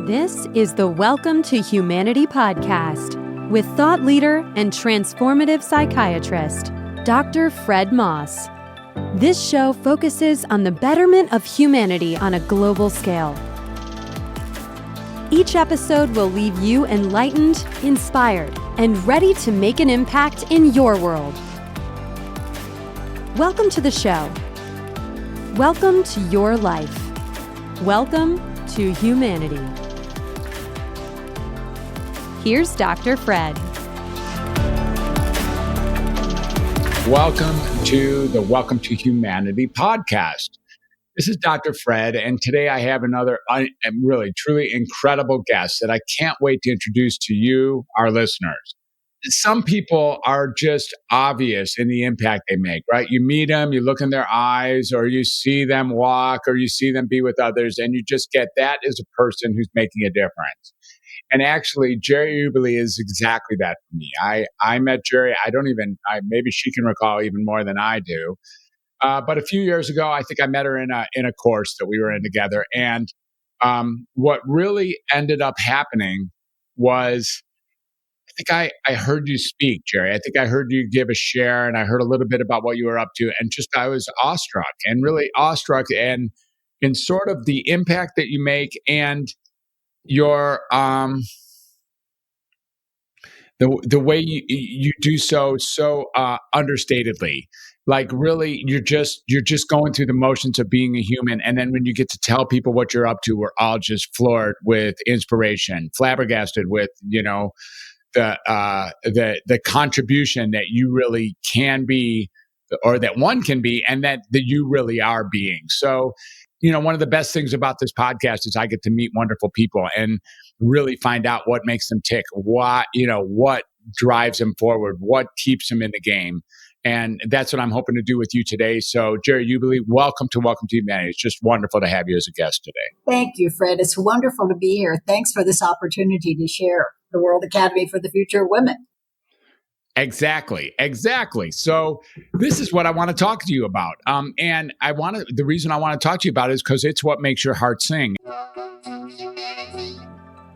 This is the Welcome to Humanity podcast with thought leader and transformative psychiatrist, Dr. Fred Moss. This show focuses on the betterment of humanity on a global scale. Each episode will leave you enlightened, inspired, and ready to make an impact in your world. Welcome to the show. Welcome to your life. Welcome to humanity. Here's Dr. Fred. Welcome to the Welcome to Humanity podcast. This is Dr. Fred, and today I have another really, truly incredible guest that I can't wait to introduce to you, our listeners. Some people are just obvious in the impact they make, right? You meet them, you look in their eyes, or you see them walk, or you see them be with others, and you just get that is a person who's making a difference. And actually, Jerrie Ueberle is exactly that for me. I met Jerrie. Maybe she can recall even more than I do. But a few years ago, I think I met her in a course that we were in together. And what really ended up happening was, I think I heard you speak, Jerrie. I think I heard you give a share, and I heard a little bit about what you were up to. And just I was awestruck and in sort of the impact that you make and your the way you do so understatedly. Like really, you're just going through the motions of being a human, and then when you get to tell people what you're up to, we're all just floored with inspiration, flabbergasted with the contribution that you really can be, or that one can be, and that you really are being. So, one of the best things about this podcast is I get to meet wonderful people and really find out what makes them tick, what drives them forward, what keeps them in the game. And that's what I'm hoping to do with you today. So, Jerrie Ueberle, welcome to Humanity. It's just wonderful to have you as a guest today. Thank you, Fred. It's wonderful to be here. Thanks for this opportunity to share the World Academy for the Future of Women. Exactly. So this is what I want to talk to you about. And the reason I want to talk to you about it is because it's what makes your heart sing.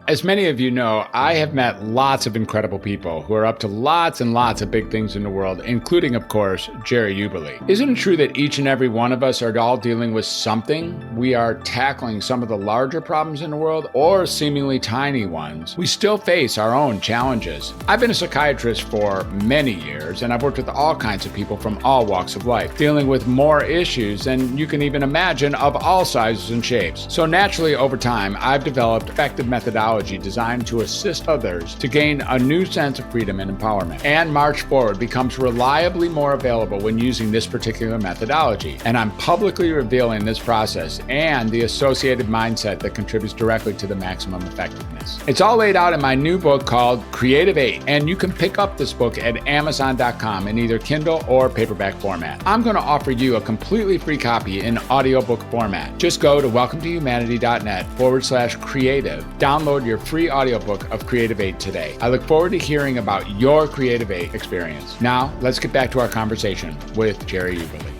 As many of you know, I have met lots of incredible people who are up to lots and lots of big things in the world, including, of course, Jerrie Ueberle. Isn't it true that each and every one of us are all dealing with something? We are tackling some of the larger problems in the world or seemingly tiny ones. We still face our own challenges. I've been a psychiatrist for many years, and I've worked with all kinds of people from all walks of life, dealing with more issues than you can even imagine of all sizes and shapes. So naturally, over time, I've developed effective methodology designed to assist others to gain a new sense of freedom and empowerment. And March Forward becomes reliably more available when using this particular methodology. And I'm publicly revealing this process and the associated mindset that contributes directly to the maximum effectiveness. It's all laid out in my new book called Creative 8, and you can pick up this book at Amazon.com in either Kindle or paperback format. I'm going to offer you a completely free copy in audiobook format. Just go to welcometohumanity.net/creative. Download your free audiobook of Creative 8 today. I look forward to hearing about your Creative 8 experience. Now, let's get back to our conversation with Jerrie Ueberle.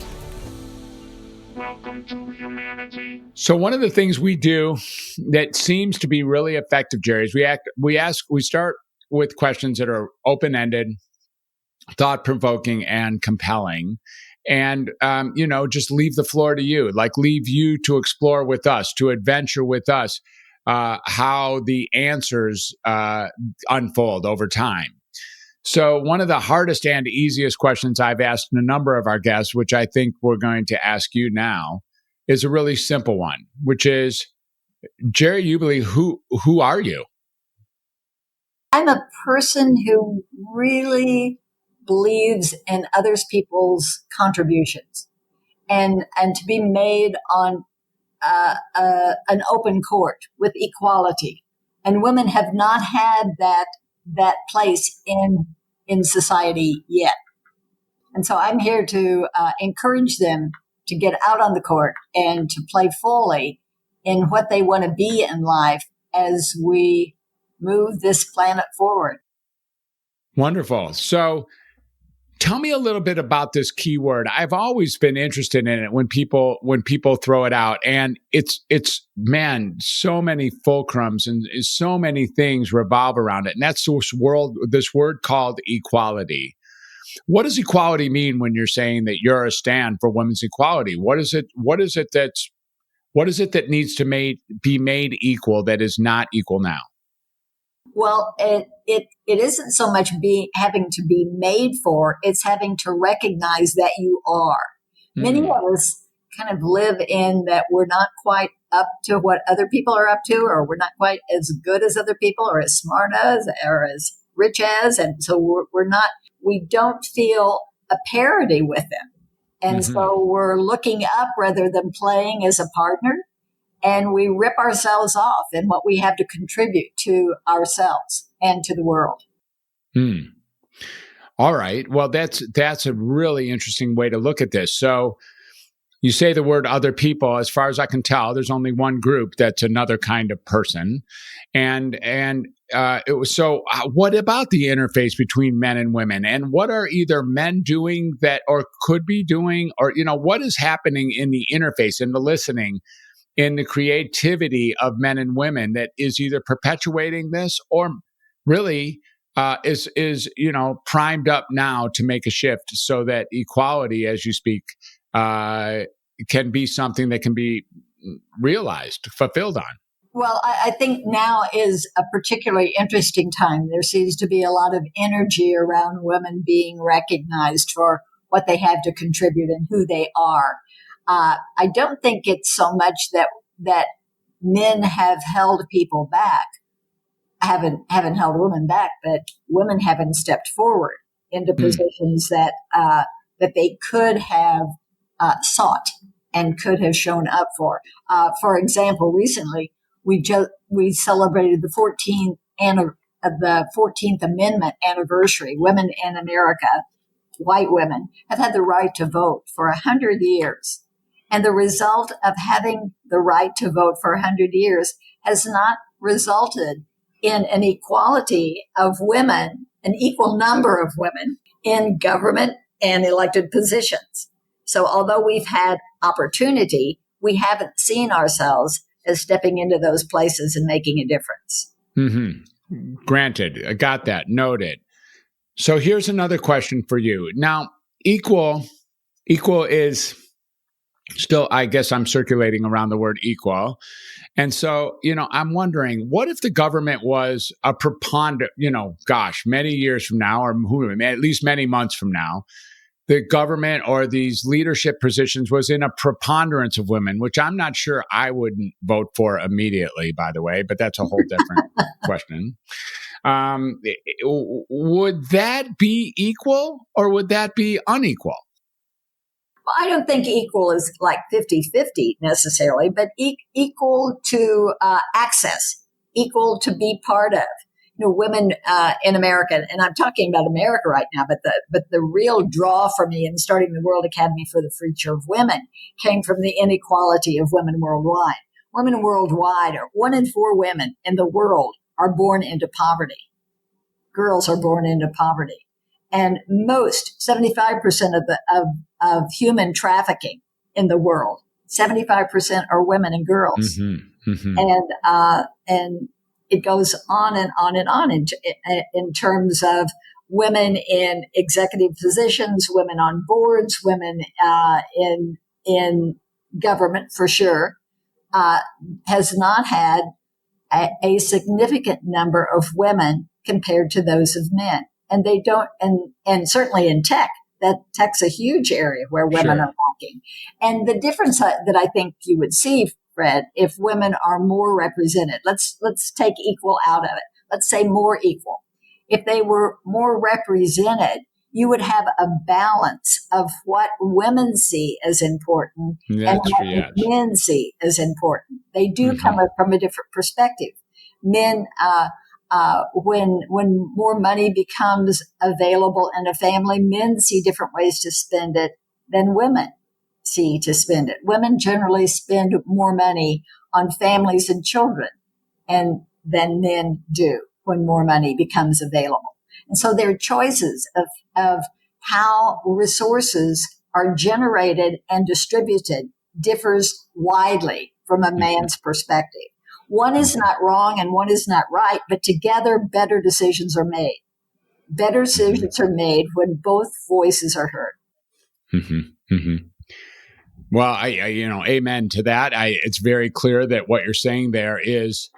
Welcome to Humanity. So one of the things we do that seems to be really effective, Jerrie, is we start with questions that are open-ended, thought-provoking, and compelling. And, just leave the floor to you, leave you to explore with us, to adventure with us, how the answers unfold over time. So one of the hardest and easiest questions I've asked a number of our guests, which I think we're going to ask you now, is a really simple one, which is, Jerrie Ueberle, who are you? I'm a person who really believes in others people's contributions and to be made on an open court with equality. And women have not had that place in society yet. And so I'm here to encourage them to get out on the court and to play fully in what they want to be in life as we move this planet forward. Wonderful. So Tell me a little bit about this keyword. I've always been interested in it when people throw it out, and it's man, so many fulcrums and so many things revolve around it. And that's this word called equality. What does equality mean when you're saying that you're a stand for women's equality? What is it that needs to be made equal that is not equal now? Well, it isn't so much having to be made for, it's having to recognize that you are. Many of us kind of live in that we're not quite up to what other people are up to, or we're not quite as good as other people, or as smart as, or as rich as. And so we don't feel a parity with them. And so we're looking up rather than playing as a partner. And we rip ourselves off in what we have to contribute to ourselves and to the world. All right. Well, that's a really interesting way to look at this. So you say the word other people. As far as I can tell, there's only one group that's another kind of person. And it was so. What about the interface between men and women? And what are either men doing that, or could be doing, or what is happening in the interface, in the listening, in the creativity of men and women that is either perpetuating this or really is primed up now to make a shift so that equality, as you speak, can be something that can be realized, fulfilled on? Well, I think now is a particularly interesting time. There seems to be a lot of energy around women being recognized for what they have to contribute and who they are. I don't think it's so much that men have held people back, haven't held women back, but women haven't stepped forward into positions that they could have sought and could have shown up for. For example, recently we celebrated the 14th Amendment anniversary. Women in America, white women, have had the right to vote for 100 years. And the result of having the right to vote for 100 years has not resulted in an equality of women, an equal number of women in government and elected positions. So although we've had opportunity, we haven't seen ourselves as stepping into those places and making a difference. Granted, I got that, noted. So here's another question for you. Now, equal is still, I guess I'm circulating around the word equal. And so, I'm wondering, what if the government was a preponderant, many years from now, or at least many months from now, the government or these leadership positions was in a preponderance of women, which I'm not sure I wouldn't vote for immediately, by the way, but that's a whole different question. Would that be equal or would that be unequal? Well, I don't think equal is like 50-50 necessarily, but equal to access, equal to be part of. Women in America, and I'm talking about America right now, but the real draw for me in starting the World Academy for the Future of Women came from the inequality of women worldwide. Women worldwide, 1 in 4 women in the world are born into poverty. Girls are born into poverty. And 75% of human trafficking in the world, 75% are women and girls. And it goes on and on and on in terms of women in executive positions, women on boards, women in government for sure, has not had a significant number of women compared to those of men. And they don't, and certainly in tech's a huge area where women are walking. And the difference that I think you would see, Fred, if women are more represented, let's take equal out of it. Let's say more equal. If they were more represented, you would have a balance of what women see as important and what men see as important. They do come up from a different perspective. Men, when more money becomes available in a family, men see different ways to spend it than women see to spend it. Women generally spend more money on families and children than men do when more money becomes available. And so their choices of how resources are generated and distributed differs widely from a man's perspective. One is not wrong and one is not right, but together better decisions are made. Better decisions are made when both voices are heard. Mm-hmm. Mm-hmm. Well, I amen to that. It's very clear that what you're saying there is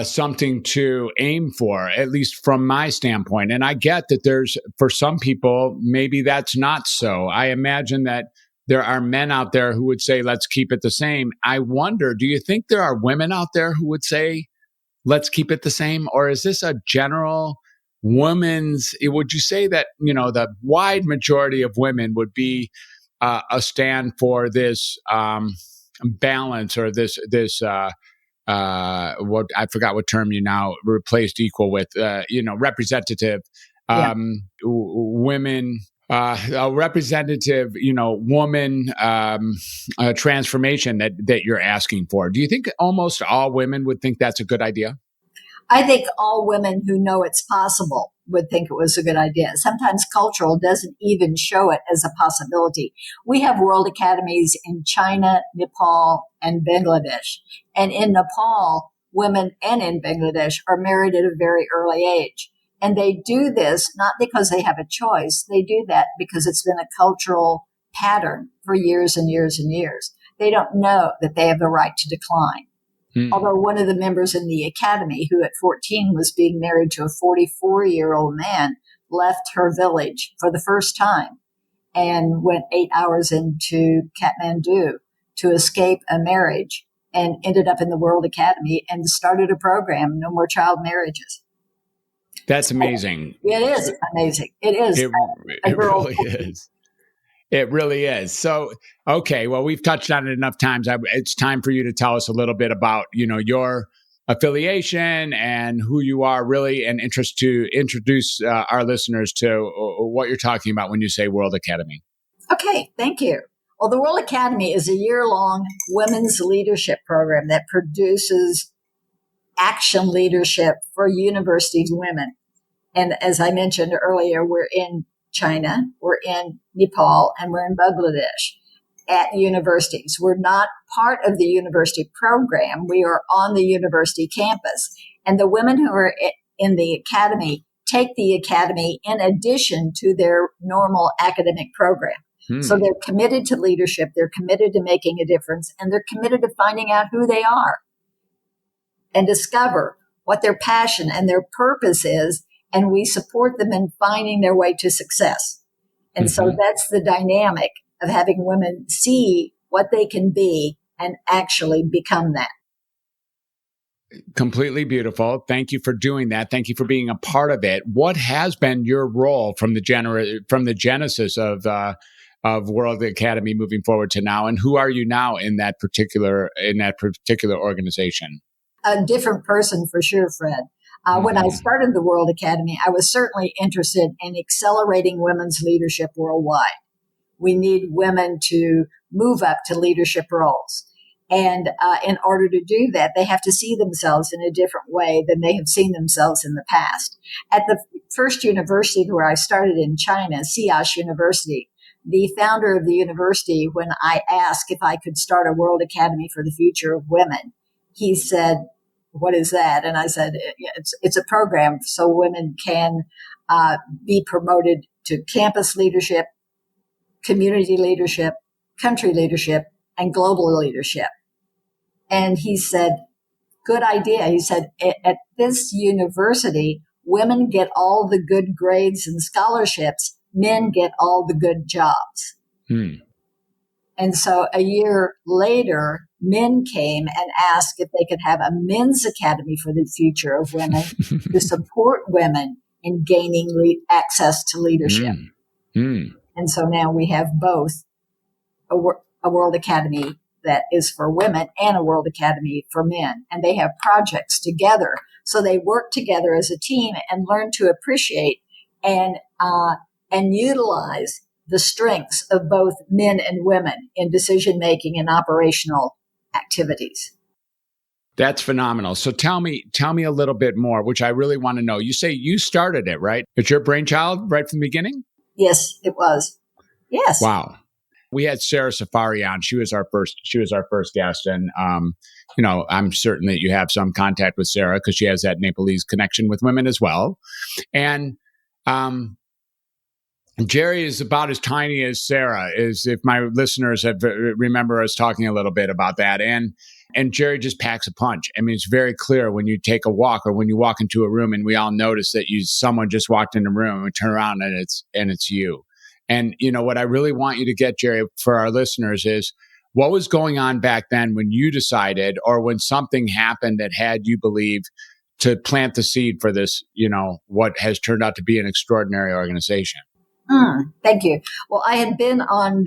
something to aim for, at least from my standpoint. And I get that for some people, maybe that's not so. I imagine that there are men out there who would say, let's keep it the same. I wonder, do you think there are women out there who would say, let's keep it the same? Or is this a general would you say that, the wide majority of women would be a stand for this balance, or this what I forgot what term you now replaced equal with, representative women, a representative, woman transformation that you're asking for. Do you think almost all women would think that's a good idea? I think all women who know it's possible would think it was a good idea. Sometimes cultural doesn't even show it as a possibility. We have world academies in China, Nepal, and Bangladesh. And in Nepal, women and in Bangladesh are married at a very early age. And they do this not because they have a choice. They do that because it's been a cultural pattern for years and years and years. They don't know that they have the right to decline. Although one of the members in the academy, who at 14 was being married to a 44-year-old man, left her village for the first time and went 8 hours into Kathmandu to escape a marriage and ended up in the World Academy and started a program, No More Child Marriages. That's amazing. It is amazing. It is. It really is. It really is. So, okay, well, we've touched on it enough times. It's time for you to tell us a little bit about, your affiliation and who you are really, and introduce our listeners to what you're talking about when you say World Academy. Okay, thank you. Well, the World Academy is a year-long women's leadership program that produces action leadership for university women. And as I mentioned earlier, we're in China, we're in Nepal, and we're in Bangladesh at universities. We're not part of the university program. We are on the university campus. And the women who are in the academy take the academy in addition to their normal academic program. So they're committed to leadership, they're committed to making a difference, and they're committed to finding out who they are and discover what their passion and their purpose is. And we support them in finding their way to success. And so that's the dynamic of having women see what they can be and actually become that. Completely beautiful. Thank you for doing that. Thank you for being a part of it. What has been your role from the genesis of World Academy moving forward to now, and who are you now in that particular organization? A different person for sure, Fred. When I started the World Academy, I was certainly interested in accelerating women's leadership worldwide. We need women to move up to leadership roles. And in order to do that, they have to see themselves in a different way than they have seen themselves in the past. At the first university where I started in China, Sias University, the founder of the university, when I asked if I could start a World Academy for the Future of Women, he said, "What is that?" And I said, it's a program so women can be promoted to campus leadership, community leadership, country leadership, and global leadership. And he said, good idea. He said, at this university, women get all the good grades and scholarships, men get all the good jobs. And so a year later, men came and asked if they could have a men's academy for the future of women to support women in gaining access to leadership. And so now we have both a World Academy that is for women and a World Academy for men. And they have projects together. So they work together as a team and learn to appreciate and utilize the strengths of both men and women in decision-making and operational activities. That's phenomenal. So tell me a little bit more, which I really want to know. You say you started it, right? It's your brainchild right from the beginning? Yes, it was. Yes. Wow. We had Sarah Safari on. She was our first guest. And, I'm certain that you have some contact with Sarah because she has that Nepalese connection with women as well. And, Jerrie is about as tiny as Sarah is, if my listeners remember us talking a little bit about that. And Jerrie just packs a punch. I mean, it's very clear when you take a walk or when you walk into a room and we all notice that someone just walked in the room and we turn around and it's you. And, what I really want you to get, Jerrie, for our listeners is what was going on back then when you decided or when something happened that had you believe to plant the seed for this, what has turned out to be an extraordinary organization. Thank you. Well, I had been on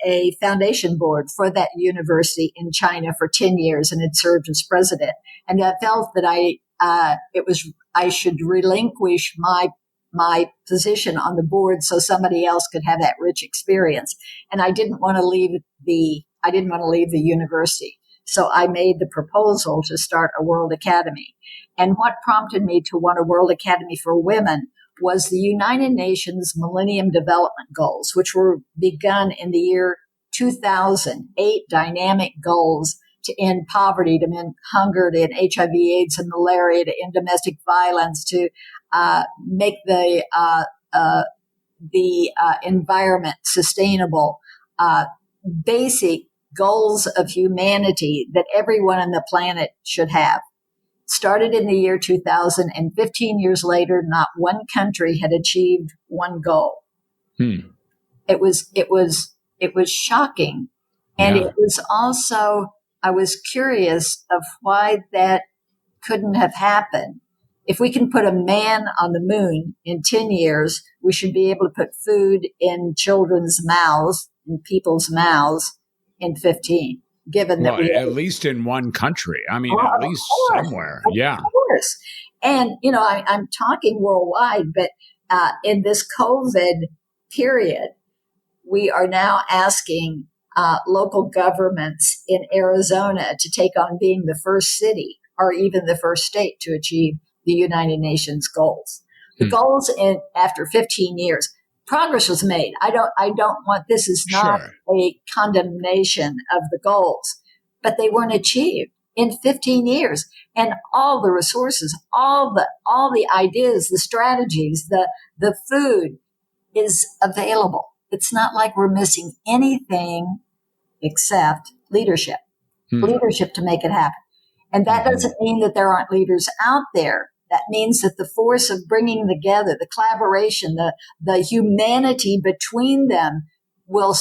a foundation board for that university in China for 10 years and had served as president. And I felt that I should relinquish my position on the board so somebody else could have that rich experience. And I didn't want to leave the university. So I made the proposal to start a World Academy. And what prompted me to want a World Academy for Women was the United Nations Millennium Development Goals, which were begun in the year 2000, 8 dynamic goals to end poverty, to end hunger, to end HIV, AIDS, and malaria, to end domestic violence, to make the environment sustainable, basic goals of humanity that everyone on the planet should have. Started in the year 2000, and 15 years later, not one country had achieved one goal. It was shocking. And It was also, I was curious of why that couldn't have happened. If we can put a man on the moon in 10 years, we should be able to put food in children's mouths, in people's mouths in 15. Given that at least in one country. I mean, at least somewhere. Yeah. Of course. And, I'm talking worldwide, but in this COVID period, we are now asking local governments in Arizona to take on being the first city or even the first state to achieve the United Nations goals. The goals after 15 years. Progress was made. I don't want, this is not a condemnation of the goals, but they weren't achieved in 15 years. And all the resources, all the ideas, the strategies, the food is available. It's not like we're missing anything except leadership to make it happen. And that doesn't mean that there aren't leaders out there. That means that the force of bringing together, the collaboration, the humanity between them will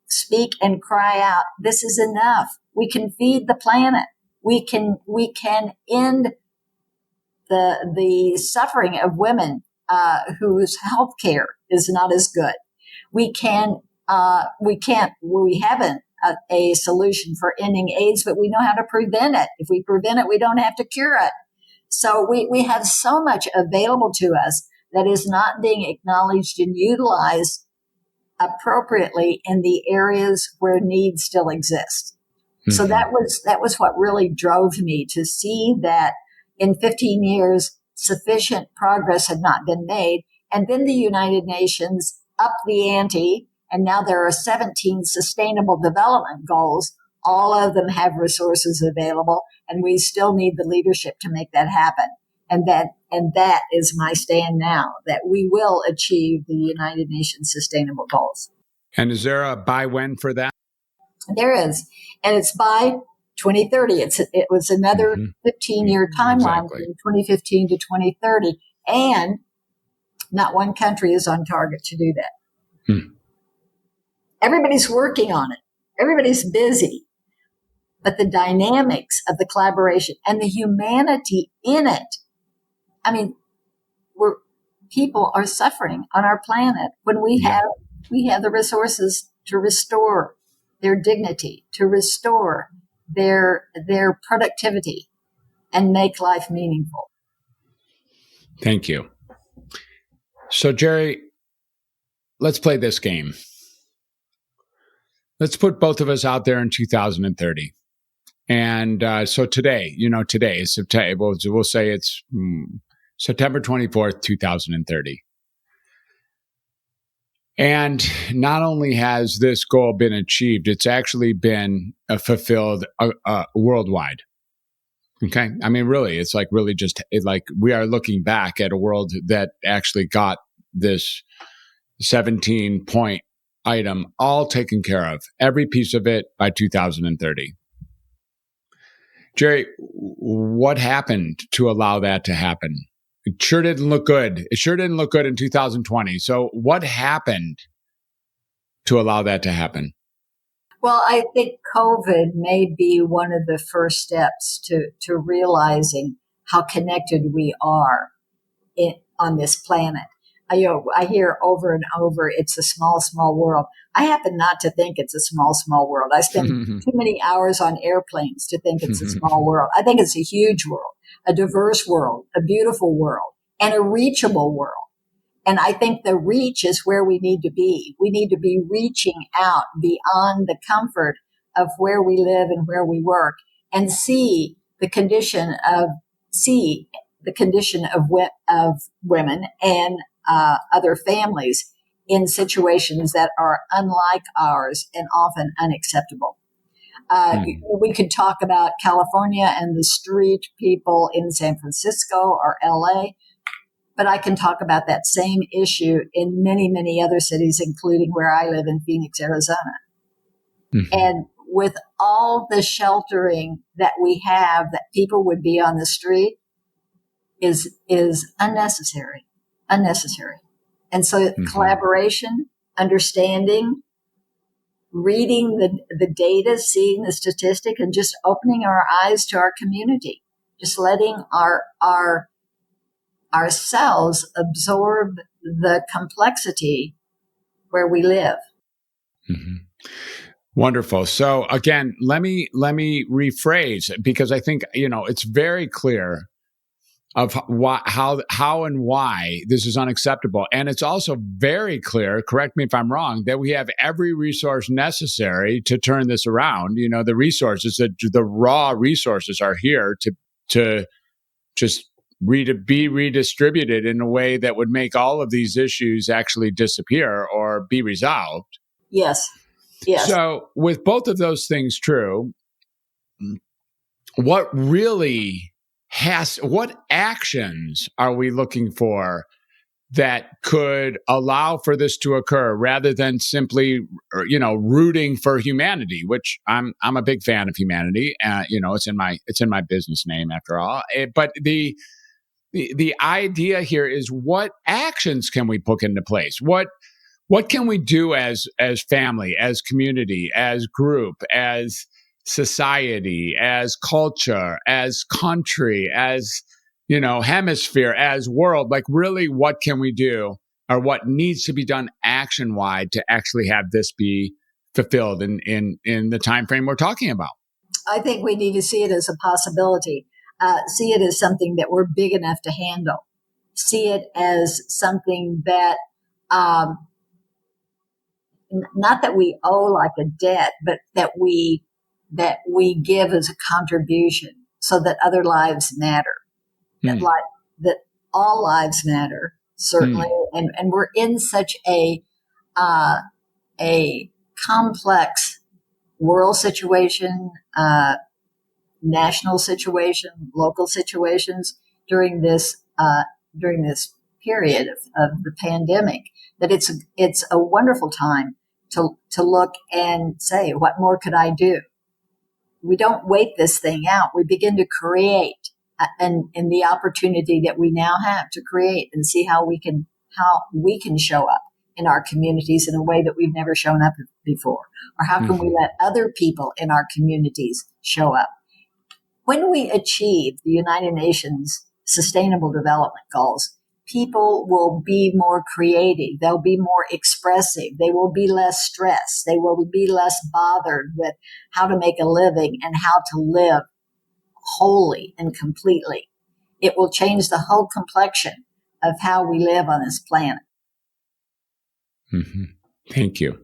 speak and cry out, this is enough. We can feed the planet. We can end the suffering of women whose health care is not as good. We haven't a solution for ending AIDS, but we know how to prevent it. If we prevent it, we don't have to cure it. So we have so much available to us that is not being acknowledged and utilized appropriately in the areas where needs still exist. Mm-hmm. So that was what really drove me to see that in 15 years, sufficient progress had not been made. And then the United Nations upped the ante, and now there are 17 sustainable development goals. All of them have resources available, and we still need the leadership to make that happen. And that is my stand now, that we will achieve the United Nations Sustainable Goals. And is there a by when for that? There is. And it's by 2030. It was another 15-year timeline from 2015 to 2030. And not one country is on target to do that. Everybody's working on it. Everybody's busy. But the dynamics of the collaboration and the humanity in it, I mean, people are suffering on our planet when we have the resources to restore their dignity, to restore their productivity and make life meaningful. Thank you. So, Jerrie, let's play this game. Let's put both of us out there in 2030. And so today is September. We'll say it's September 24th, 2030. And not only has this goal been achieved, it's actually been fulfilled worldwide. Okay. I mean, really, it's like really just like we are looking back at a world that actually got this 17-point item all taken care of, every piece of it by 2030. Jerrie, what happened to allow that to happen? It sure didn't look good. It sure didn't look good in 2020. So what happened to allow that to happen? Well, I think COVID may be one of the first steps to realizing how connected we are on this planet. I hear over and over, it's a small, small world. I happen not to think it's a small, small world. I spend too many hours on airplanes to think it's a small world. I think it's a huge world, a diverse world, a beautiful world, and a reachable world. And I think the reach is where we need to be. We need to be reaching out beyond the comfort of where we live and where we work and see the condition of women and other families in situations that are unlike ours and often unacceptable. We could talk about California and the street people in San Francisco or LA, but I can talk about that same issue in many, many other cities, including where I live in Phoenix, Arizona. Mm-hmm. And with all the sheltering that we have, that people would be on the street is unnecessary. And so collaboration, understanding, reading the data, seeing the statistic, and just opening our eyes to our community, just letting ourselves absorb the complexity where we live. Mm-hmm. Wonderful. So again, let me rephrase, because I think, it's very clear of how and why this is unacceptable. And it's also very clear, correct me if I'm wrong, that we have every resource necessary to turn this around. The resources, the raw resources are here to just be redistributed in a way that would make all of these issues actually disappear or be resolved. Yes. So with both of those things true, what actions are we looking for that could allow for this to occur, rather than simply, rooting for humanity, which I'm a big fan of humanity. It's in my business name after all. But the idea here is, what actions can we put into place? What can we do as family, as community, as group, as society, as culture, as country, as, hemisphere, as world? Like, really, what can we do, or what needs to be done action-wide to actually have this be fulfilled in the time frame we're talking about? I think we need to see it as a possibility. See it as something that we're big enough to handle. See it as something that, not that we owe like a debt, but that we give as a contribution, so that other lives matter, that all lives matter, certainly. And we're in such a complex world situation, national situation, local situations during this period of the pandemic, that it's a wonderful time to look and say, what more could I do? We don't wait this thing out. We begin to create, and the opportunity that we now have to create and see how we can show up in our communities in a way that we've never shown up before, or how can we let other people in our communities show up. When we achieve the United Nations Sustainable Development Goals, people will be more creative. They'll be more expressive. They will be less stressed. They will be less bothered with how to make a living and how to live wholly and completely. It will change the whole complexion of how we live on this planet. Mm-hmm. Thank you.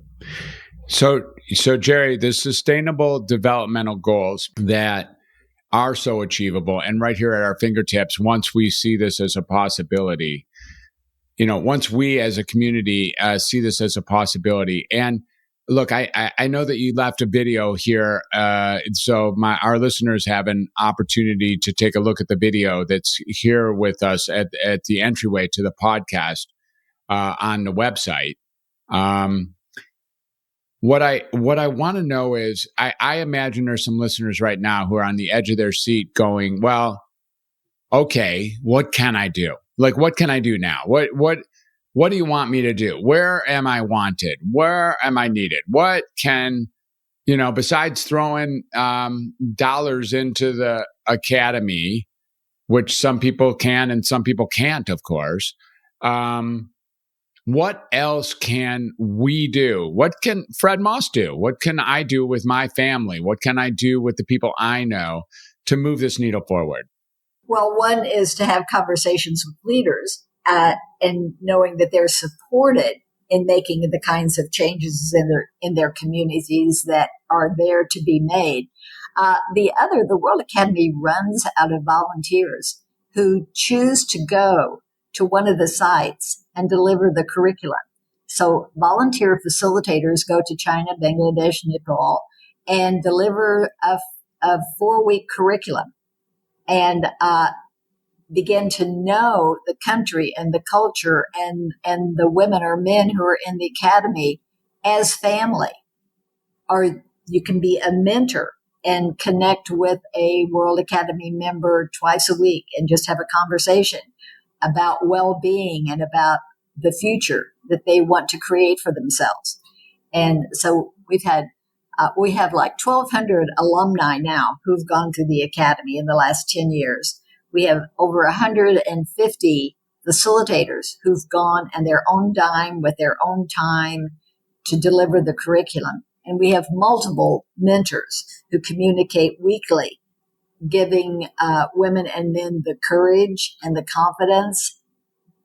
So Jerrie, the Sustainable Developmental Goals that are so achievable and right here at our fingertips, once we see this as a possibility, once we as a community see this as a possibility. And look, I know that you left a video here, so our listeners have an opportunity to take a look at the video that's here with us at the entryway to the podcast on the website. What I want to know is, I imagine there's some listeners right now who are on the edge of their seat going, well, okay, what can I do? Like, what can I do now? What do you want me to do? Where am I wanted? Where am I needed? What can, besides throwing dollars into the academy, which some people can and some people can't, of course, what else can we do? What can Fred Moss do? What can I do with my family? What can I do with the people I know to move this needle forward? Well, one is to have conversations with leaders and knowing that they're supported in making the kinds of changes in their communities that are there to be made. The World Academy runs out of volunteers who choose to go to one of the sites and deliver the curriculum. So volunteer facilitators go to China, Bangladesh, Nepal, and deliver a 4-week curriculum and begin to know the country and the culture and the women or men who are in the academy as family. Or you can be a mentor and connect with a World Academy member twice a week and just have a conversation about well-being and about the future that they want to create for themselves. And so we have like 1,200 alumni now who've gone through the academy in the last 10 years. We have over 150 facilitators who've gone on their own dime with their own time to deliver the curriculum. And we have multiple mentors who communicate weekly, giving women and men the courage and the confidence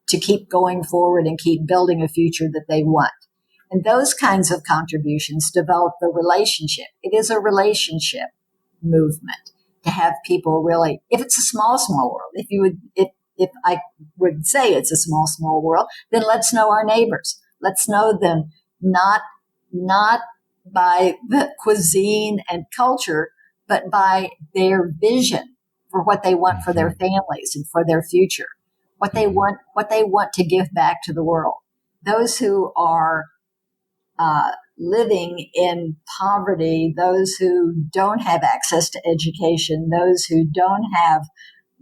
to keep going forward and keep building a future that they want. And those kinds of contributions develop the relationship. It is a relationship movement to have people really, if it's a small world, if I would say it's a small world, then let's know our neighbors. Let's know them not by the cuisine and culture, but by their vision for what they want for their families and for their future, what they want to give back to the world. Those who are living in poverty, those who don't have access to education, those who don't have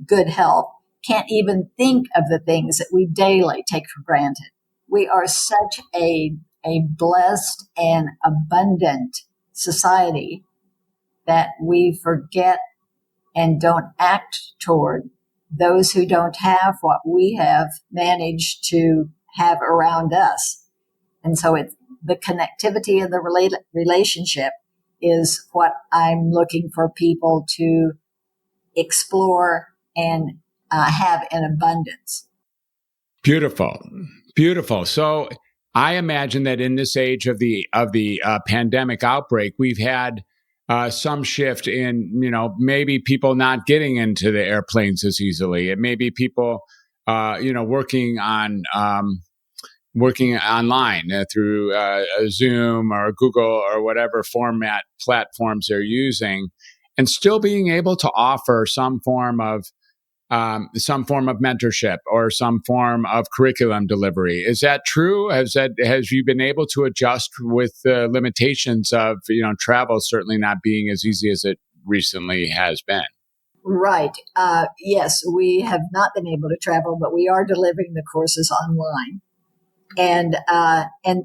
good health, can't even think of the things that we daily take for granted. We are such a blessed and abundant society that we forget and don't act toward those who don't have what we have managed to have around us. And so it's the connectivity of the relationship is what I'm looking for people to explore and have in abundance. Beautiful. So I imagine that in this age of the pandemic outbreak, we've had some shift in, maybe people not getting into the airplanes as easily. It may be people, working online through Zoom or Google or whatever format platforms they're using, and still being able to offer some form of mentorship or some form of curriculum delivery. Is that true? Has you been able to adjust with the limitations of travel certainly not being as easy as it recently has been? Right. Yes, we have not been able to travel, but we are delivering the courses online. And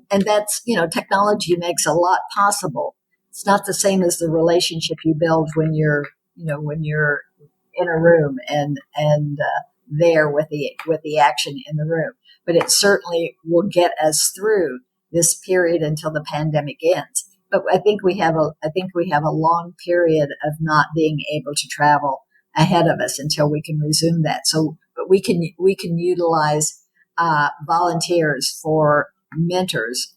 that's, technology makes a lot possible. It's not the same as the relationship you build when you're in a room and there with the action in the room. But it certainly will get us through this period until the pandemic ends. But I think we have a long period of not being able to travel ahead of us until we can resume that. So, but we can utilize volunteers for mentors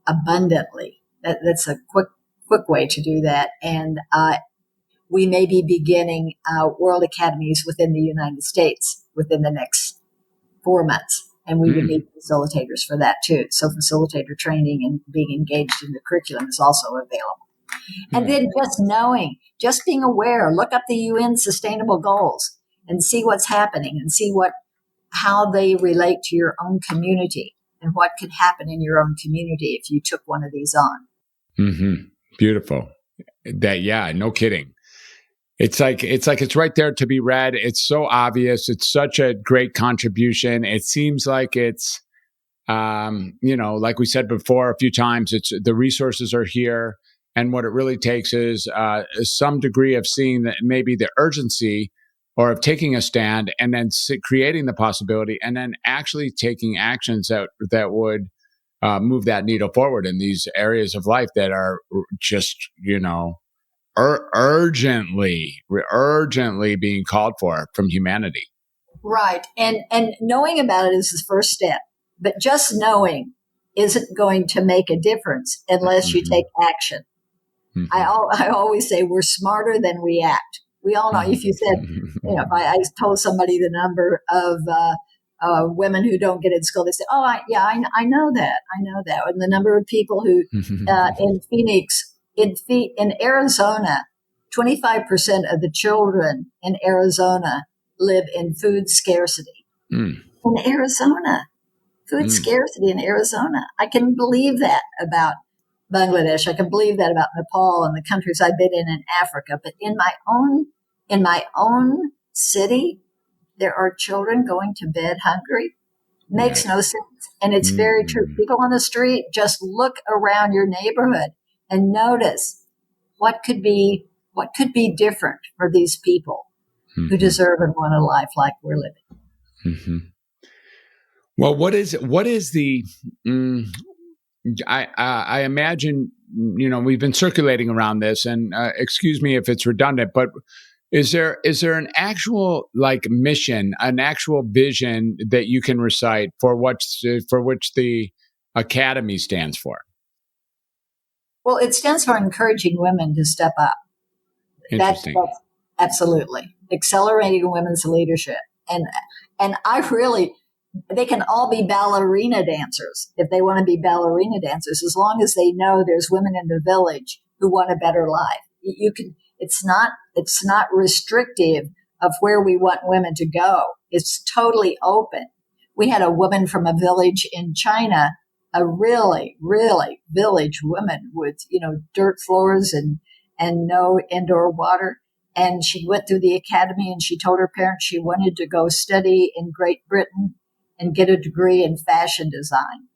abundantly. That's a quick way to do that. And we may be beginning World Academies within the United States within the next 4 months. And we would need facilitators for that too. So facilitator training and being engaged in the curriculum is also available. And then just being aware, look up the UN Sustainable Goals and see what's happening and see how they relate to your own community and what could happen in your own community if you took one of these on. Mm-hmm. Beautiful. No kidding. It's like it's right there to be read. It's so obvious. It's such a great contribution. It seems like it's, like we said before a few times, it's the resources are here, and what it really takes is some degree of seeing that maybe the urgency or of taking a stand, and then creating the possibility, and then actually taking actions that would move that needle forward in these areas of life that are just, urgently being called for from humanity. Right. And knowing about it is the first step. But just knowing isn't going to make a difference unless you take action. Mm-hmm. I always say we're smarter than we act. We all know, if you said, if I told somebody the number of women who don't get in school, they say, I know that. And the number of people who in Phoenix, in Arizona, 25% of the children in Arizona live in food scarcity. In Arizona, food scarcity in Arizona. I can believe that about Bangladesh. I can believe that about Nepal and the countries I've been in Africa. But in my own city, there are children going to bed hungry. Makes no sense. And it's very true. People on the street, just look around your neighborhood and notice what could be different for these people who deserve and want a life like we're living. Mm-hmm. Well, what is the? I imagine we've been circulating around this, and excuse me if it's redundant, but is there an actual mission, an actual vision that you can recite for which the Academy stands for? Well, it stands for encouraging women to step up. Interesting. That's absolutely accelerating women's leadership, and they can all be ballerina dancers if they want to be ballerina dancers, as long as they know there's women in the village who want a better life. You can. It's not restrictive of where we want women to go. It's totally open. We had a woman from a village in China, a really, really village woman with, dirt floors and no indoor water. And she went through the academy and she told her parents she wanted to go study in Great Britain and get a degree in fashion design.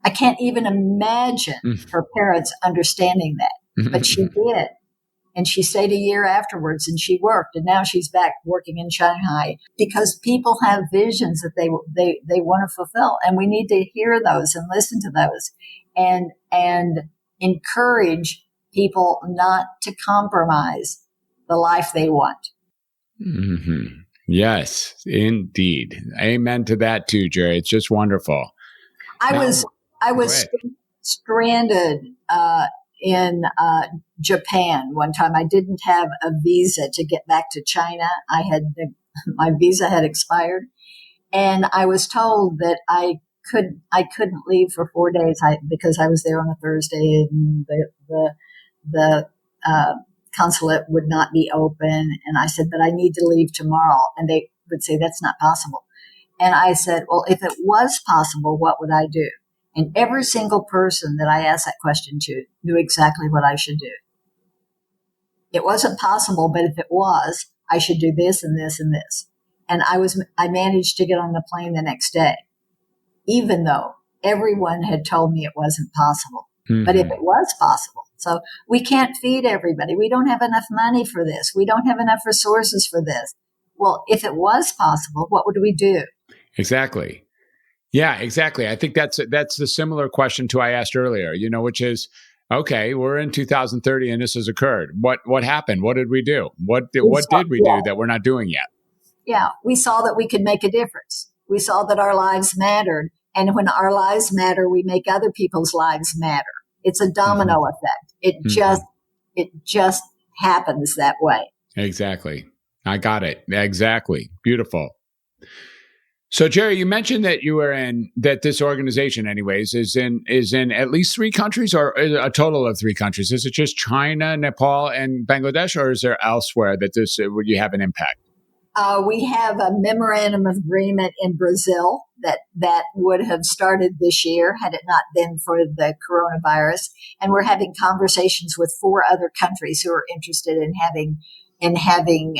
I can't even imagine her parents understanding that, but she did. And she stayed a year afterwards and she worked, and now she's back working in Shanghai because people have visions that they want to fulfill, and we need to hear those and listen to those and encourage people not to compromise the life they want. Mm-hmm. Yes, indeed. Amen to that too, Jerrie. It's just wonderful. I was stranded in Japan one time. I didn't have a visa to get back to China. My visa had expired, and I was told that I couldn't leave for 4 days because I was there on a Thursday, and the consulate would not be open. And I said, but I need to leave tomorrow, and they would say that's not possible. And I said, well, if it was possible, what would I do? And every single person that I asked that question to knew exactly what I should do. It wasn't possible, but if it was, I should do this and this and this. And I managed to get on the plane the next day, even though everyone had told me it wasn't possible. Mm-hmm. But if it was possible, so we can't feed everybody. We don't have enough money for this. We don't have enough resources for this. Well, if it was possible, what would we do? Exactly. Yeah, exactly. I think that's the similar question to I asked earlier, which is, okay, we're in 2030 and this has occurred. What happened? What did we do? What did we do that we're not doing yet? Yeah, we saw that we could make a difference. We saw that our lives mattered. And when our lives matter, we make other people's lives matter. It's a domino effect. It just happens that way. Exactly. I got it. Exactly. Beautiful. So, Jerrie, you mentioned that that this organization, anyways, is in at least 3 countries, or a total of 3 countries. Is it just China, Nepal, and Bangladesh, or is there elsewhere that would you have an impact? We have a memorandum of agreement in Brazil that would have started this year had it not been for the coronavirus. And we're having conversations with 4 other countries who are interested in having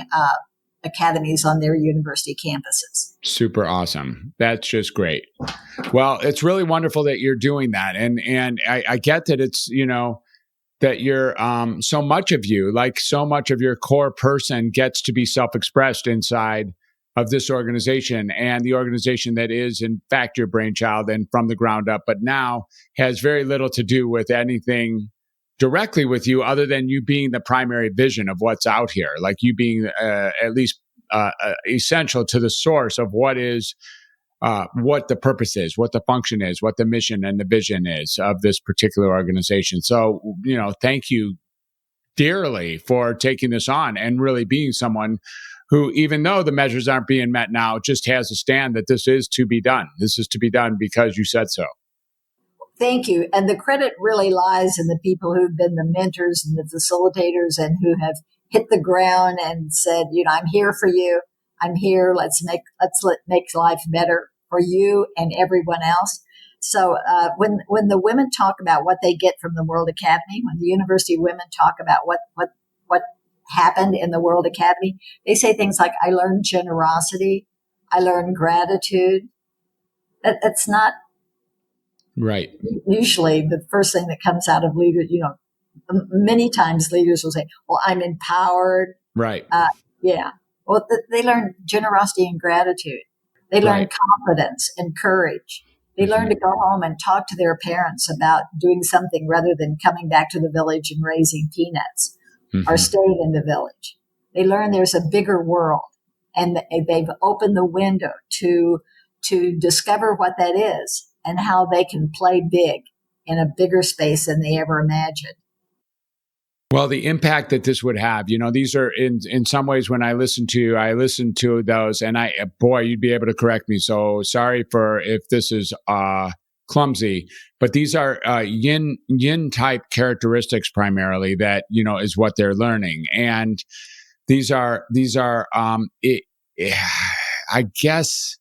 academies on their university campuses. Super awesome. That's just great. Well, it's really wonderful that you're doing that. And I get that it's, that you're so much of you, like so much of your core person gets to be self-expressed inside of this organization, and the organization that is in fact your brainchild and from the ground up, but now has very little to do with anything directly with you other than you being the primary vision of what's out here, like you being at least essential to the source of what the purpose is, what the function is, what the mission and the vision is of this particular organization. So, thank you dearly for taking this on and really being someone who, even though the measures aren't being met now, just has a stand that this is to be done. This is to be done because you said so. Thank you. And the credit really lies in the people who've been the mentors and the facilitators and who have hit the ground and said, I'm here for you. I'm here. Let's make life better for you and everyone else. So when the women talk about what they get from the World Academy, when the university women talk about what happened in the World Academy, they say things like, I learned generosity. I learned gratitude. That's not right. Usually the first thing that comes out of leaders. Many times leaders will say, well, I'm empowered. Right. Yeah. Well, they learn generosity and gratitude. They learn confidence and courage. They learn to go home and talk to their parents about doing something rather than coming back to the village and raising peanuts or staying in the village. They learn there's a bigger world, and they've opened the window to discover what that is and how they can play big in a bigger space than they ever imagined. Well, the impact that this would have, these are in some ways when I listen to those, and you'd be able to correct me. So sorry if this is clumsy, but these are yin type characteristics primarily that, is what they're learning. And these are I guess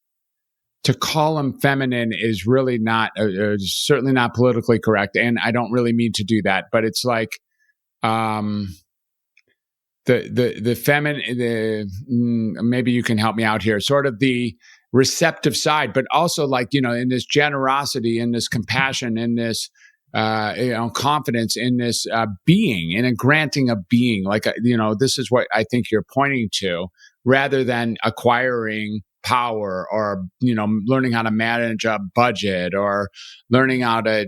to call them feminine is really not, certainly not politically correct. And I don't really mean to do that, but it's like, the feminine, maybe you can help me out here, sort of the receptive side, but also like, in this generosity, in this compassion, in this, confidence, in this, being, in a granting of being, like, this is what I think you're pointing to, rather than acquiring power or, learning how to manage a budget or learning how to,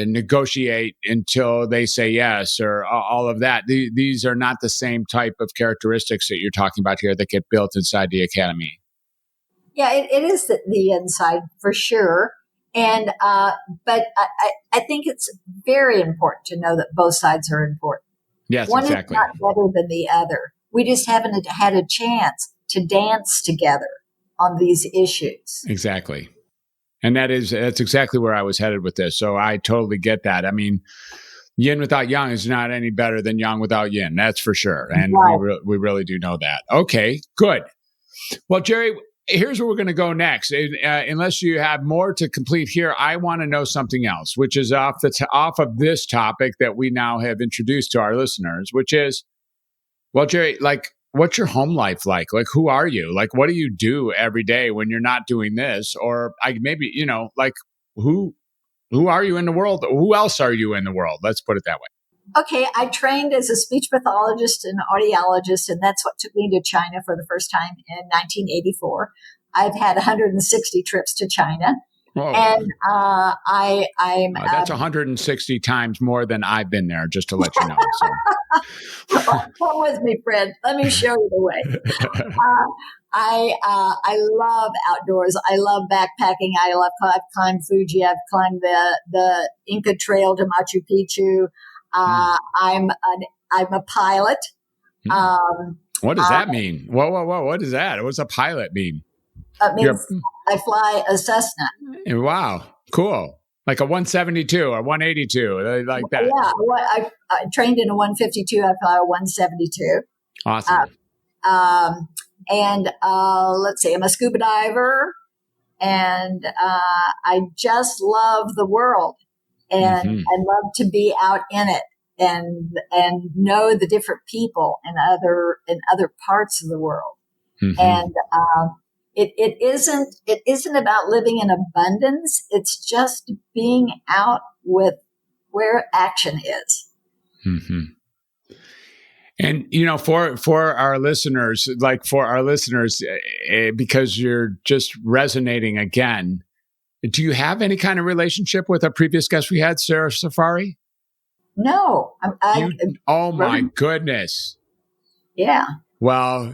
negotiate until they say yes, or all of that. These are not the same type of characteristics that you're talking about here that get built inside the academy. Yeah, it is the inside for sure. And but I think it's very important to know that both sides are important. Yes, one exactly. One is not better than the other. We just haven't had a chance to dance together on these issues. Exactly. And that's exactly where I was headed with this. So I totally get that. I mean, yin without yang is not any better than yang without yin. That's for sure. And we really do know that. Okay, good. Well, Jerrie, here's where we're going to go next. Unless you have more to complete here, I want to know something else, which is off of this topic that we now have introduced to our listeners, which is, well, Jerrie, like, what's your home life like? Like, who are you? Like, what do you do every day when you're not doing this? Or maybe, like, who are you in the world? Who else are you in the world? Let's put it that way. Okay. I trained as a speech pathologist and audiologist, and that's what took me to China for the first time in 1984. I've had 160 trips to China. Whoa. And I'm that's 160 times more than I've been there, just to let you know. So. Come with me, friend. Let me show you the way. I love outdoors. I love backpacking. I've climbed Fuji. I've climbed the Inca Trail to Machu Picchu. I'm a pilot. What does that mean? Whoa! What does that? What's a pilot mean? That means I fly a Cessna. Wow. Cool. Like a 172 or 182, like that. Yeah. I trained in a 152. I fly a 172. Awesome. And let's see, I'm a scuba diver, and I just love the world, and I love to be out in it and know the different people in other parts of the world. And it isn't about living in abundance. It's just being out with where action is. And, for our listeners, because you're just resonating again, do you have any kind of relationship with a previous guest we had, Sarah Safari? No. Oh my goodness. Yeah. Well,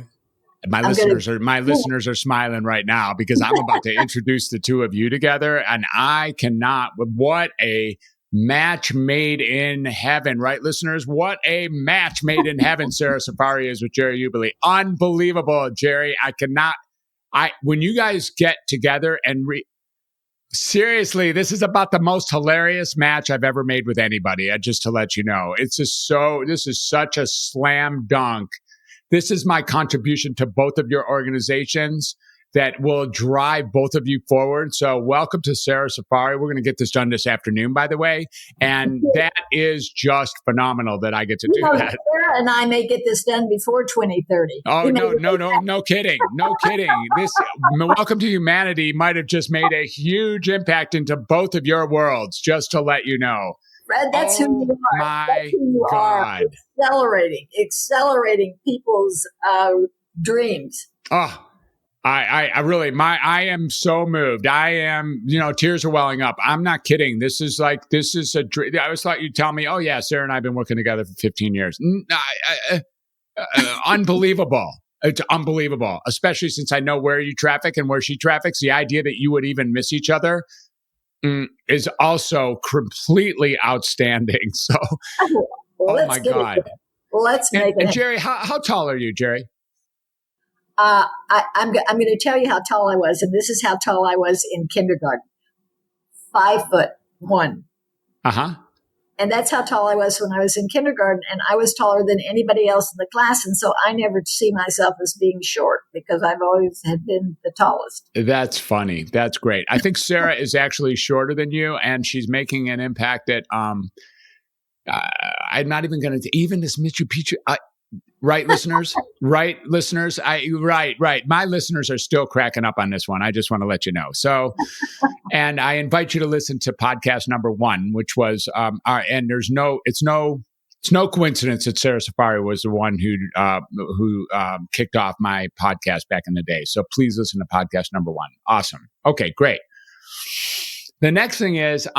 my listeners are smiling right now because I'm about to introduce the two of you together, and I cannot. What a match made in heaven, right, listeners? What a match made in heaven Sarah Safari is with Jerrie Ueberle. Unbelievable, Jerrie. When you guys get together and seriously, this is about the most hilarious match I've ever made with anybody, just to let you know. This is such a slam dunk. This is my contribution to both of your organizations that will drive both of you forward. So welcome to Sarah Safari. We're going to get this done this afternoon, by the way. And that is just phenomenal that I get to do that. Sarah and I may get this done before 2030. Oh, no kidding. No kidding. This Welcome to Humanity might have just made a huge impact into both of your worlds, just to let you know. Fred, that's who you are. My God. Accelerating people's dreams. Oh, I am so moved. I am, tears are welling up. I'm not kidding. This is a dream. I always thought you'd tell me, oh yeah, Sarah and I have been working together for 15 years. Unbelievable. It's unbelievable, especially since I know where you traffic and where she traffics. The idea that you would even miss each other is also completely outstanding. So, well, oh my God. Let's make it. And Jerrie, how tall are you, Jerrie? I'm going to tell you how tall I was, and this is how tall I was in kindergarten. 5'1". And that's how tall I was when I was in kindergarten, and I was taller than anybody else in the class, and so I never see myself as being short because I've always had been the tallest. That's funny. That's great. I think Sarah is actually shorter than you, and she's making an impact that I'm not even going to even this Machu Picchu. Right, listeners? Right. My listeners are still cracking up on this one. I just want to let you know. So, and I invite you to listen to podcast number 1, which was, and it's no coincidence that Sarah Safari was the one who kicked off my podcast back in the day. So please listen to podcast number 1. Awesome. Okay, great. The next thing is,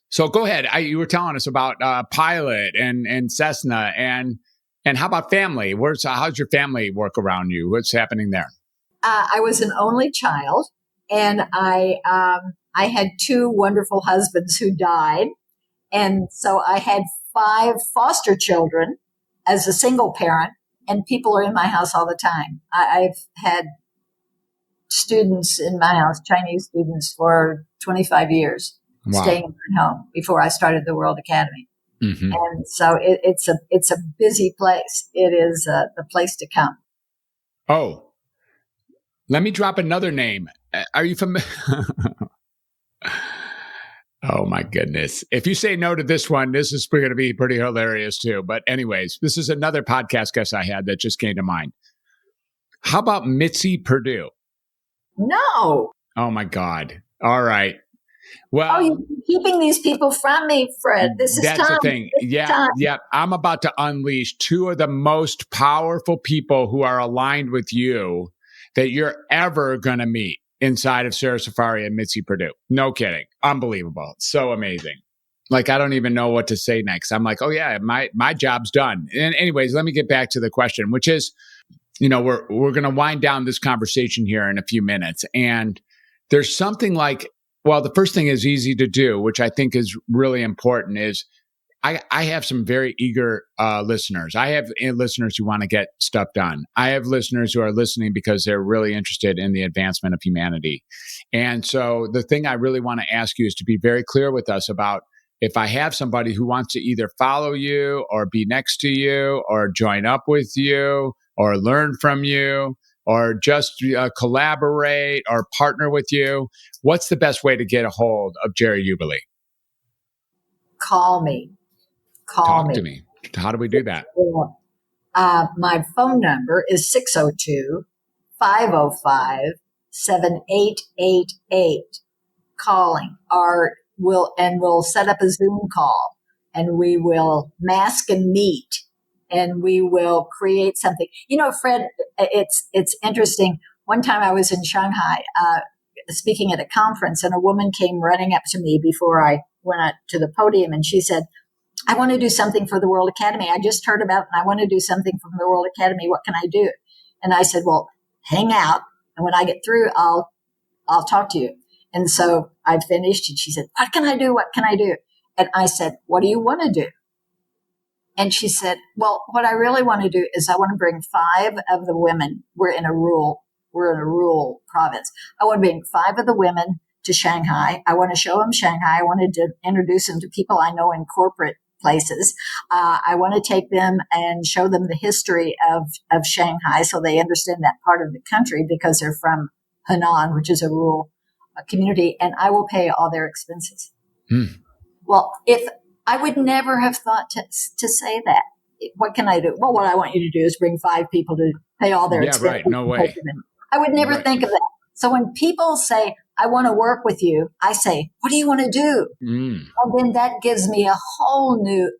so go ahead. You were telling us about Pilot and Cessna and how about family? How's your family work around you? What's happening there? I was an only child, and I had 2 wonderful husbands who died, and so I had 5 foster children as a single parent, and people are in my house all the time. I've had students in my house, Chinese students, for 25 years. Wow. Staying in my home before I started the World Academy. And so it's a busy place. It is the place to come. Oh, let me drop another name. Are you familiar? Oh my goodness. If you say no to this one, this is going to be pretty hilarious too. But anyways, this is another podcast guest I had that just came to mind. How about Mitzi Perdue? No. Oh my God. All right. Well, you're keeping these people from me, Fred. That's the thing. Yeah. I'm about to unleash 2 of the most powerful people who are aligned with you that you're ever going to meet inside of Sarah Safari and Mitzi Perdue. No kidding. Unbelievable. So amazing. Like, I don't even know what to say next. I'm like, oh yeah, my job's done. And anyways, let me get back to the question, which is, we're going to wind down this conversation here in a few minutes. And there's something like, well, the first thing is easy to do, which I think is really important, is I have some very eager listeners. I have listeners who want to get stuff done. I have listeners who are listening because they're really interested in the advancement of humanity. And so the thing I really want to ask you is to be very clear with us about if I have somebody who wants to either follow you or be next to you or join up with you or learn from you or just collaborate or partner with you, what's the best way to get a hold of Jerrie Ueberle? Call me. Talk to me. How do we do that? My phone number is 602-505-7888. Calling. We'll set up a Zoom call, and we will mask and meet, and we will create something. You know, Fred, it's interesting. One time I was in Shanghai speaking at a conference, and a woman came running up to me before I went out to the podium, and she said, I want to do something for the World Academy. I just heard about it, and I want to do something from the World Academy. What can I do? And I said, well, hang out, and when I get through, I'll talk to you. And so I finished, and she said, what can I do? What can I do? And I said, what do you want to do? And she said, well, what I really want to do is I want to bring 5 of the women. We're in a rural province. I want to bring 5 of the women to Shanghai. I want to show them Shanghai. I wanted to introduce them to people I know in corporate places. I want to take them and show them the history of Shanghai so they understand that part of the country because they're from Henan, which is a rural community, and I will pay all their expenses. Well, if I would never have thought to say that. What can I do? Well, what I want you to do is bring 5 people to pay all their expenses. Yeah, right. No way. I would never think of that. So when people say, I want to work with you, I say, what do you want to do? And then that gives me a whole new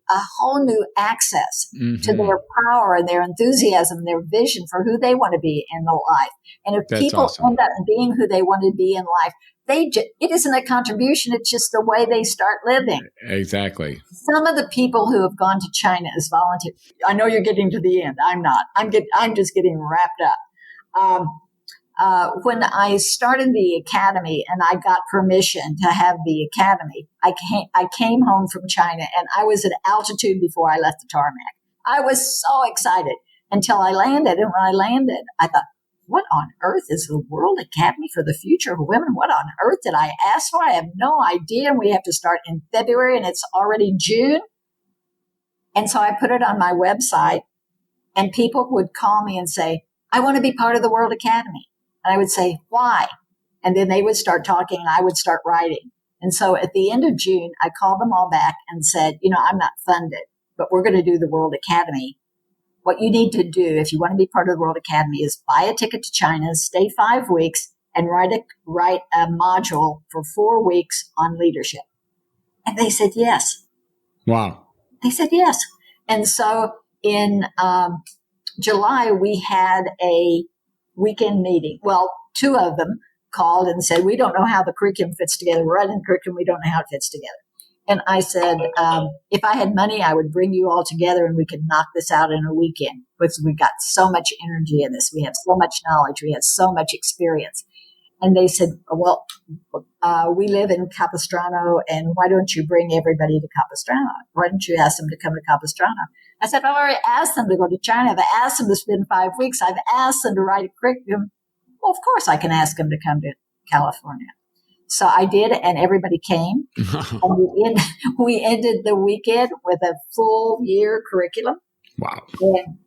access to their power and their enthusiasm, their vision for who they want to be in the life. And if people end up being who they want to be in life, it isn't a contribution. It's just the way they start living. Exactly. Some of the people who have gone to China as volunteers, I know you're getting to the end. I'm not. I'm just getting wrapped up. When I started the academy and I got permission to have the academy, I came home from China and I was at altitude before I left the tarmac. I was so excited until I landed. And when I landed, I thought, what on earth is the World Academy for the Future of Women? What on earth did I ask for? I have no idea. And we have to start in February and it's already June. And so I put it on my website and people would call me and say, I want to be part of the World Academy. And I would say, why? And then they would start talking and I would start writing. And so at the end of June, I called them all back and said, I'm not funded, but we're going to do the World Academy. What you need to do if you want to be part of the World Academy is buy a ticket to China, stay 5 weeks, and write a module for 4 weeks on leadership. And they said yes. Wow. They said yes. And so in July, we had a weekend meeting. Well, 2 of them called and said, we don't know how the curriculum fits together. We're writing the curriculum. We don't know how it fits together. And I said, if I had money, I would bring you all together and we could knock this out in a weekend because we got so much energy in this. We have so much knowledge. We have so much experience. And they said, well, we live in Capistrano, and why don't you bring everybody to Capistrano? Why don't you ask them to come to Capistrano? I said, I've already asked them to go to China. I've asked them to spend 5 weeks. I've asked them to write a curriculum. Well, of course I can ask them to come to California. So I did, and everybody came. And we ended the weekend with a full year curriculum. Wow. And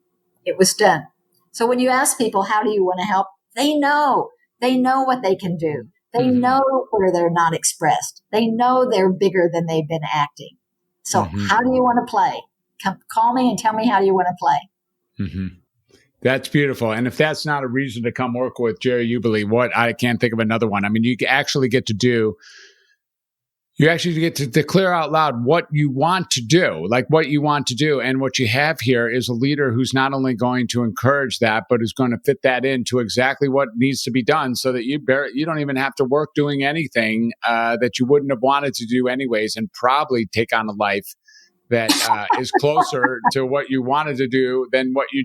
it was done. So when you ask people, how do you want to help? They know. They know what they can do. They know where they're not expressed. They know they're bigger than they've been acting. So how do you want to play? Call me and tell me how you want to play. That's beautiful. And if that's not a reason to come work with Jerrie Ueberle, I can't think of another one. I mean, you actually get to declare out loud what you want to do, like what you want to do. And what you have here is a leader who's not only going to encourage that, but is going to fit that into exactly what needs to be done so that you don't even have to work doing anything that you wouldn't have wanted to do anyways, and probably take on a life that is closer to what you wanted to do than what you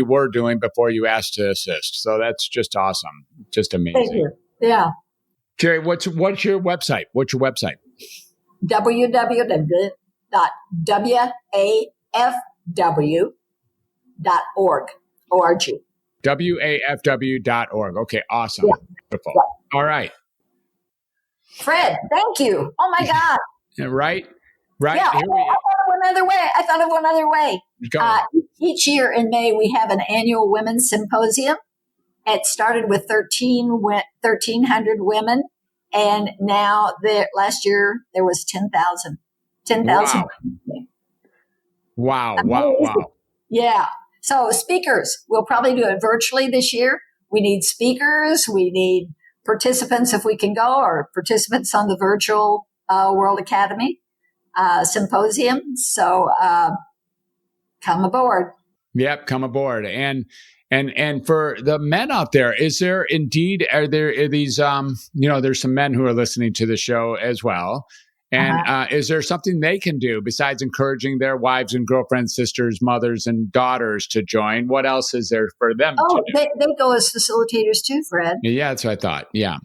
were doing before you asked to assist. So that's just awesome. Just amazing. Thank you. Yeah. Jerrie, what's your website? What's your website? www.wafw.org. O-R-G. WAFW.org. Okay, awesome. Yeah. Beautiful. Yeah. All right. Fred, thank you. Oh my God. Right? Yeah, I thought of one other way. Go. Each year in May, we have an annual women's symposium. It started with 1,300 women, and now last year there was 10,000. 10,000. Wow. Yeah. So speakers, we'll probably do it virtually this year. We need speakers. We need participants if we can go, or participants on the virtual World Academy symposium. So come aboard. Yep, come aboard. And for the men out there, are these there's some men who are listening to the show as well. And is there something they can do besides encouraging their wives and girlfriends, sisters, mothers, and daughters to join? What else is there for them to do? They go as facilitators too, Fred. Yeah, that's what I thought. Yeah.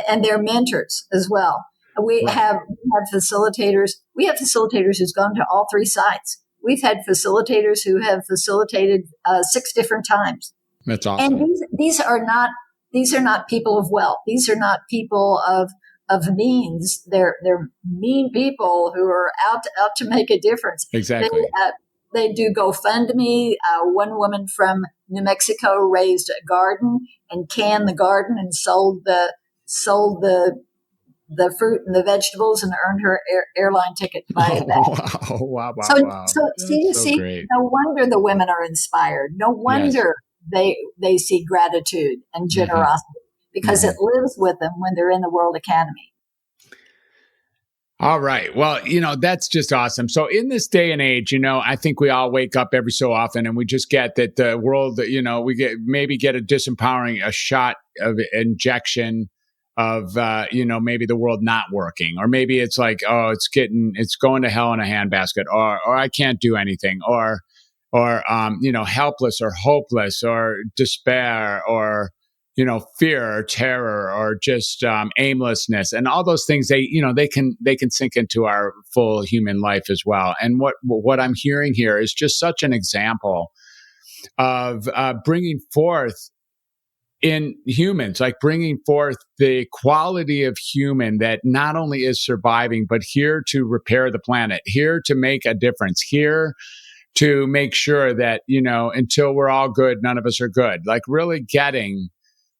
And they're mentors as well. We have facilitators. We have facilitators who's gone to all three sites. We've had facilitators who have facilitated 6 different times. That's awesome. And these are not people of wealth. These are not people of means. They're mean people who are out to make a difference. Exactly. They do GoFundMe. One woman from New Mexico raised a garden and canned the garden and sold the fruit and the vegetables and earned her airline ticket by that. Wow. So see, great. No wonder the women are inspired. No wonder they see gratitude and generosity because it lives with them when they're in the World Academy. All right. Well, that's just awesome. So in this day and age, I think we all wake up every so often and we just get that the world, we get a disempowering, a shot of injection of, maybe the world not working, or maybe it's like, oh, it's going to hell in a handbasket, or I can't do anything, or helpless or hopeless or despair or, fear or terror or just aimlessness, and all those things. They can sink into our full human life as well. And what I'm hearing here is just such an example of bringing forth in humans, like bringing forth the quality of human that not only is surviving, but here to repair the planet, here to make a difference, here to make sure that, until we're all good, none of us are good. Like really getting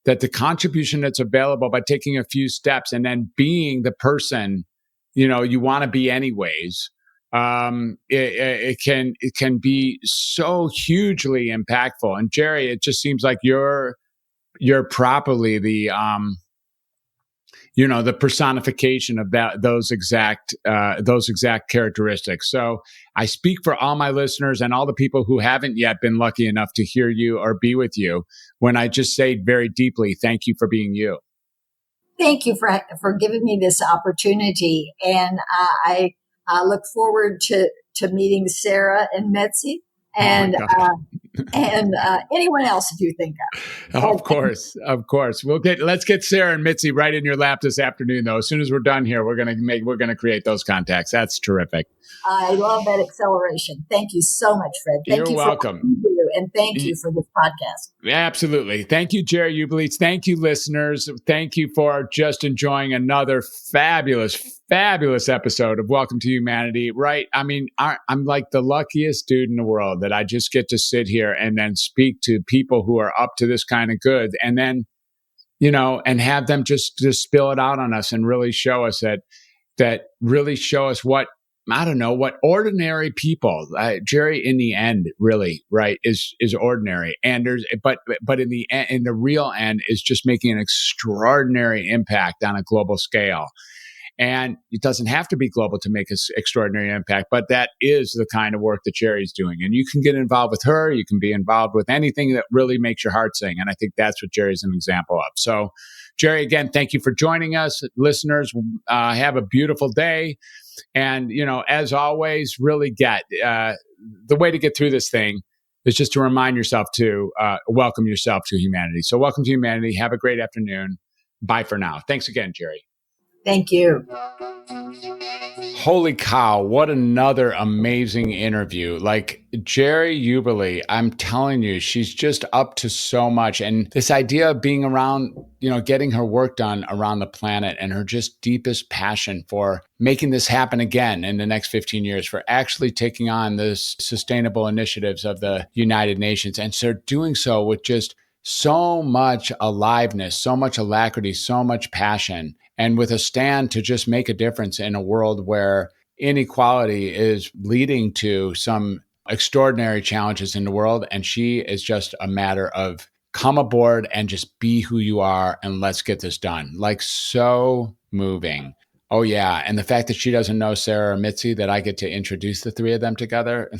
that the contribution that's available by taking a few steps and then being the person, you want to be anyways. It can be so hugely impactful. And Jerrie, it just seems like you're properly the the personification of those exact characteristics. So I speak for all my listeners and all the people who haven't yet been lucky enough to hear you or be with you when I just say very deeply, thank you for being you. Thank you for giving me this opportunity. And I look forward to meeting Sarah and Mitzi and anyone else if you think of. Of course. Let's get Sarah and Mitzi right in your lap this afternoon, though. As soon as we're done here, we're gonna create those contacts. That's terrific. I love that acceleration. Thank you so much, Fred. You're welcome. And thank you for this podcast. Absolutely. Thank you, Jerrie Ueberle. Thank you, listeners. Thank you for just enjoying another fabulous episode of Welcome to Humanity. Right? I mean, I'm like the luckiest dude in the world that I just get to sit here and then speak to people who are up to this kind of good, and then, and have them just spill it out on us and really show us that really show us what ordinary people, Jerrie, in the end, really, right, is ordinary. And but in the real end is just making an extraordinary impact on a global scale. And it doesn't have to be global to make an extraordinary impact, but that is the kind of work that Jerrie's doing. And you can get involved with her. You can be involved with anything that really makes your heart sing. And I think that's what Jerrie's an example of. So, Jerrie, again, thank you for joining us. Listeners, have a beautiful day. And, as always, really the way to get through this thing is just to remind yourself to welcome yourself to humanity. So welcome to humanity. Have a great afternoon. Bye for now. Thanks again, Jerrie. Thank you. Holy cow, what another amazing interview. Like Jerrie Ueberle, I'm telling you, she's just up to so much. And this idea of being around, getting her work done around the planet and her just deepest passion for making this happen again in the next 15 years, for actually taking on this sustainable initiatives of the United Nations. And so doing so with just so much aliveness, so much alacrity, so much passion, and with a stand to just make a difference in a world where inequality is leading to some extraordinary challenges in the world. And she is just a matter of come aboard and just be who you are and let's get this done. Like, so moving. Oh yeah. And the fact that she doesn't know Sarah or Mitzi, that I get to introduce the three of them together.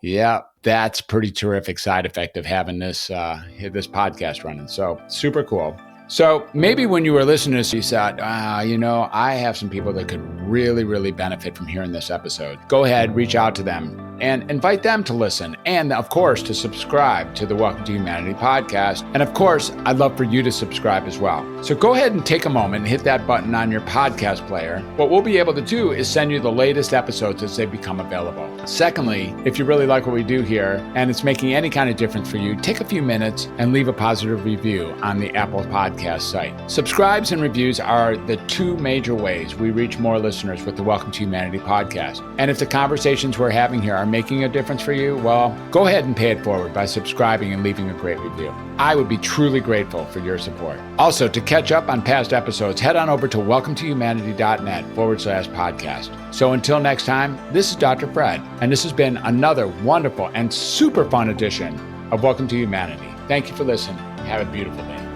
Yeah, that's pretty terrific side effect of having this podcast running. So super cool. So maybe when you were listening to this, you thought, I have some people that could really, really benefit from hearing this episode. Go ahead, reach out to them and invite them to listen. And of course, to subscribe to the Welcome to Humanity podcast. And of course, I'd love for you to subscribe as well. So go ahead and take a moment and hit that button on your podcast player. What we'll be able to do is send you the latest episodes as they become available. Secondly, if you really like what we do here and it's making any kind of difference for you, take a few minutes and leave a positive review on the Apple Podcast site. Subscribes and reviews are the two major ways we reach more listeners with the Welcome to Humanity podcast. And if the conversations we're having here are making a difference for you, well, go ahead and pay it forward by subscribing and leaving a great review. I would be truly grateful for your support. Also, to catch up on past episodes, head on over to welcometohumanity.net/podcast. So until next time, this is Dr. Fred, and this has been another wonderful and super fun edition of Welcome to Humanity. Thank you for listening. Have a beautiful day.